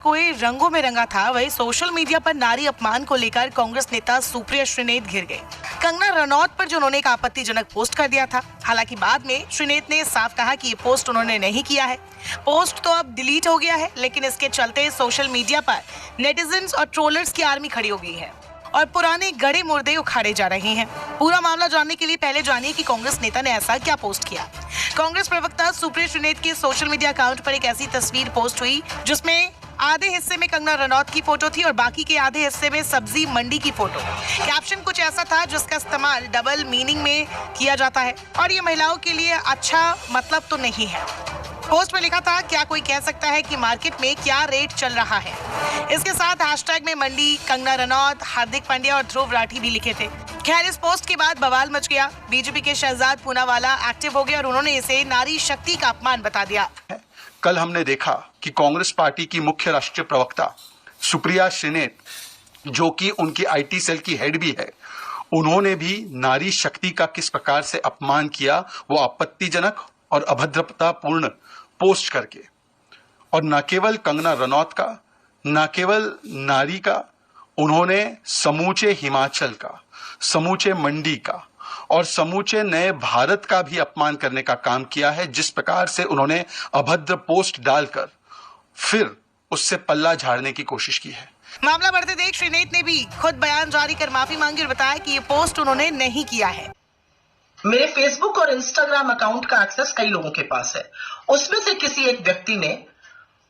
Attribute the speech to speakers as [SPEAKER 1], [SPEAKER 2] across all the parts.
[SPEAKER 1] कोई रंगों में रंगा था, वही सोशल मीडिया पर नारी अपमान को लेकर कांग्रेस नेता सुप्रिया श्रीनेत घिर गए। कंगना रनौत पर जो उन्होंने एक आपत्तिजनक पोस्ट कर दिया था। हालांकि बाद में श्रीनेत ने साफ कहा कि ये पोस्ट उन्होंने नहीं किया है। पोस्ट तो अब डिलीट हो गया है, लेकिन इसके चलते सोशल मीडिया पर नेटिजन्स और ट्रोलर्स की आर्मी खड़ी हो गई है और पुराने गड़े मुर्दे उखाड़े जा रहे हैं। पूरा मामला जानने के लिए पहले जानिए कि कांग्रेस नेता ने ऐसा क्या पोस्ट किया। कांग्रेस प्रवक्ता सुप्रिया श्रीनेत के सोशल मीडिया अकाउंट पर एक ऐसी तस्वीर पोस्ट हुई जिसमें आधे हिस्से में कंगना रनौत की फोटो थी और बाकी के आधे हिस्से में सब्जी मंडी की फोटो। कैप्शन कुछ ऐसा था जिसका इस्तेमाल डबल मीनिंग में किया जाता है और ये महिलाओं के लिए अच्छा मतलब तो नहीं है। पोस्ट में लिखा था, क्या कोई कह सकता है कि मार्केट में क्या रेट चल रहा है। इसके साथ हैशटैग में मंडी, कंगना रनौत, हार्दिक पांड्या और ध्रुव राठी भी लिखे थे। खैर, इस पोस्ट के बाद बवाल मच गया। बीजेपी के शहजाद पूनावाला एक्टिव हो गए और उन्होंने इसे नारी शक्ति का अपमान बता दिया।
[SPEAKER 2] कल हमने देखा कि कांग्रेस पार्टी की मुख्य राष्ट्रीय प्रवक्ता सुप्रिया श्रीनेत, जो कि उनकी आईटी सेल की हेड भी है, उन्होंने भी नारी शक्ति का किस प्रकार से अपमान किया, वो आपत्तिजनक और अभद्रतापूर्ण पोस्ट करके। और न केवल कंगना रनौत का, न केवल नारी का, उन्होंने समूचे हिमाचल का, समूचे मंडी का और समूचे नए भारत का भी अपमान करने का काम किया है। जिस प्रकार से उन्होंने अभद्र पोस्ट डालकर फिर उससे पल्ला झाड़ने की कोशिश की है।
[SPEAKER 1] मामला बढ़ते देख श्रीनेत ने भी खुद बयान जारी कर माफी मांगी और बताया कि ये पोस्ट उन्होंने नहीं किया है।
[SPEAKER 3] मेरे फेसबुक और इंस्टाग्राम अकाउंट का एक्सेस कई लोगों के पास है। उसमें से किसी एक व्यक्ति ने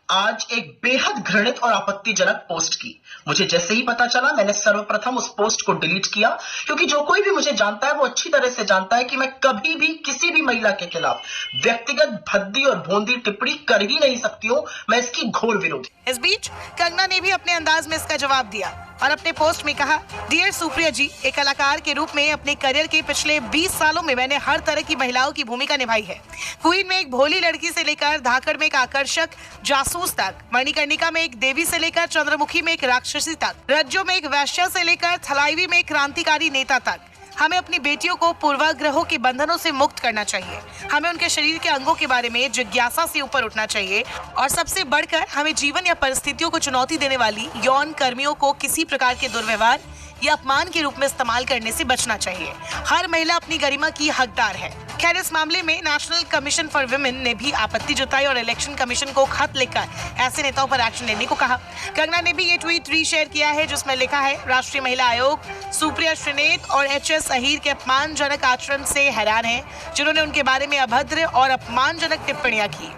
[SPEAKER 3] आज एक बेहद घृणित और आपत्तिजनक पोस्ट की। मुझे जैसे ही पता चला, मैंने सर्वप्रथम उस पोस्ट को डिलीट किया, क्योंकि जो कोई भी मुझे जानता है वो अच्छी तरह से जानता है कि मैं कभी भी किसी भी महिला के खिलाफ व्यक्तिगत भद्दी और भोंदी टिप्पणी कर ही नहीं सकती हूँ। मैं इसकी घोर विरोधी।
[SPEAKER 1] इस बीच कंगना ने भी अपने अंदाज में इसका जवाब दिया और अपने पोस्ट में कहा, डियर सुप्रिया जी, एक कलाकार के रूप में अपने करियर के पिछले 20 सालों में मैंने हर तरह की महिलाओं की भूमिका निभाई है। क्वीन में एक भोली लड़की से लेकर धाकड़ में एक आकर्षक जासूस तक, मणिकर्णिका में एक देवी से लेकर चंद्रमुखी में एक राक्षसी तक, रज्जो में एक वैश्या से लेकर थलाईवी में एक क्रांतिकारी नेता तक। हमें अपनी बेटियों को पूर्वाग्रहों के बंधनों से मुक्त करना चाहिए। हमें उनके शरीर के अंगों के बारे में जिज्ञासा से ऊपर उठना चाहिए और सबसे बढ़कर हमें जीवन या परिस्थितियों को चुनौती देने वाली यौन कर्मियों को किसी प्रकार के दुर्व्यवहार या अपमान के रूप में इस्तेमाल करने से बचना चाहिए। हर महिला अपनी गरिमा की हकदार है। खैर, इस मामले में नेशनल कमीशन फॉर वुमेन ने भी आपत्ति जताई और इलेक्शन कमीशन को खत लिखकर ऐसे नेताओं पर एक्शन लेने को कहा। कंगना ने भी ये ट्वीट रीशेयर किया है जिसमें लिखा है, राष्ट्रीय महिला आयोग सुप्रिया श्रीनेत और HS अहीर के अपमानजनक आचरण से हैरान है, जिन्होंने उनके बारे में अभद्र और अपमानजनक टिप्पणियां की।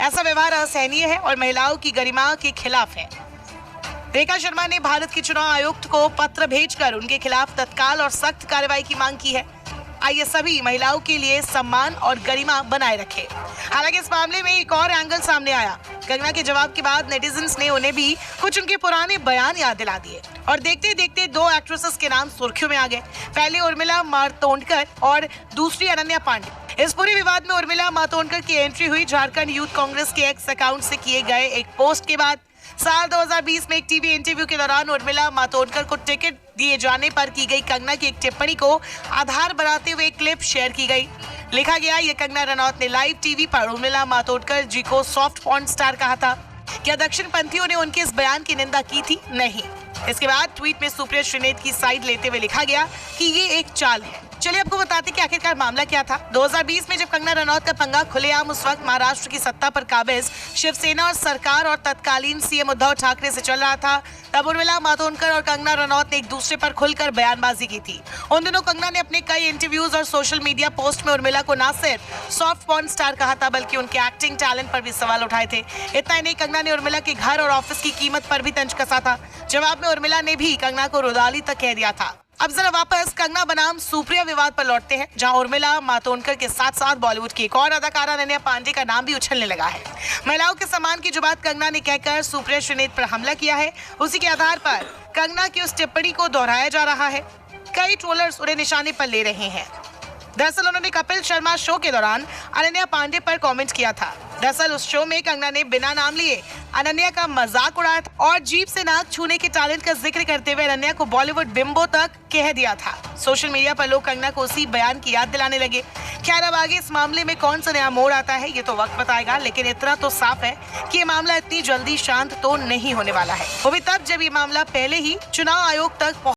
[SPEAKER 1] ऐसा व्यवहार असहनीय है और महिलाओं की गरिमा के खिलाफ है। रेखा शर्मा ने भारत के चुनाव आयुक्त को पत्र भेजकर उनके खिलाफ तत्काल और सख्त कार्रवाई की मांग की है। आइए सभी महिलाओं के लिए सम्मान और गरिमा बनाए रखें। हालांकि इस मामले में एक और एंगल सामने आया। कंगना के जवाब के बाद नेटिजन्स ने उन्हें भी कुछ उनके पुराने बयान याद दिला दिए और देखते देखते दो एक्ट्रेसेस के नाम सुर्खियों में आ गए। पहले उर्मिला मातोंडकर और दूसरी अनन्या पांडे। इस पूरे विवाद में उर्मिला मातोंडकर की एंट्री हुई झारखंड यूथ कांग्रेस के एक्स अकाउंट से किए गए एक पोस्ट के बाद। साल 2020 में एक टीवी इंटरव्यू के दौरान उर्मिला मातोंडकर को टिकट दिए जाने पर की गई कंगना की एक टिप्पणी को आधार बनाते हुए क्लिप शेयर की गई। लिखा गया, ये कंगना रनौत ने लाइव टीवी पर उर्मिला मातोंडकर जी को सॉफ्ट पॉर्न स्टार कहा था। क्या दक्षिण पंथियों ने उनके इस बयान की निंदा की थी? नहीं। इसके बाद ट्वीट में सुप्रिया श्रीनेत की साइड लेते हुए लिखा गया कि ये एक चाल है। चलिए आपको बताते कि आखिरकार मामला क्या था। 2020 में जब कंगना रनौत का पंगा खुलेआम उस वक्त महाराष्ट्र की सत्ता पर काबिज शिवसेना और सरकार और तत्कालीन सीएम उद्धव ठाकरे से चल रहा था, तब उर्मिला मातोंडकर और कंगना रनौत ने एक दूसरे पर खुलकर बयानबाजी की थी। उन दिनों कंगना ने अपने कई इंटरव्यूज और सोशल मीडिया पोस्ट में उर्मिला को न सिर्फ सॉफ्ट पॉर्न स्टार कहा था, बल्कि उनके एक्टिंग टैलेंट पर भी सवाल उठाए थे। इतना ही नहीं, कंगना ने उर्मिला के घर और ऑफिस की कीमत पर भी तंज कसा था। जवाब में उर्मिला ने भी कंगना को रुदाली तक कह दिया था। अब जरा वापस कंगना बनाम सुप्रिया विवाद पर लौटते हैं, जहां उर्मिला मातोंडकर के साथ साथ बॉलीवुड की एक और अदाकारा अनन्या पांडे का नाम भी उछलने लगा है। महिलाओं के सम्मान की जो बात कंगना ने कहकर सुप्रिया श्रीनेत पर हमला किया है, उसी के आधार पर कंगना की उस टिप्पणी को दोहराया जा रहा है। कई ट्रोलर्स उन्हें निशाने पर ले रहे हैं। दरअसल उन्होंने कपिल शर्मा शो के दौरान अनन्या पांडे पर कमेंट किया था। दरअसल उस शो में कंगना ने बिना नाम लिए अनन्या का मजाक उड़ाया था और जीभ से नाक छूने के टैलेंट का जिक्र करते हुए अनन्या को बॉलीवुड बिंबो तक कह दिया था। सोशल मीडिया पर लोग कंगना को उसी बयान की याद दिलाने लगे। खैर, अब आगे इस मामले में कौन सा नया मोड़ आता है ये तो वक्त बताएगा, लेकिन इतना तो साफ है कि ये मामला इतनी जल्दी शांत तो नहीं होने वाला है। वो भी तब जब ये मामला पहले ही चुनाव आयोग तक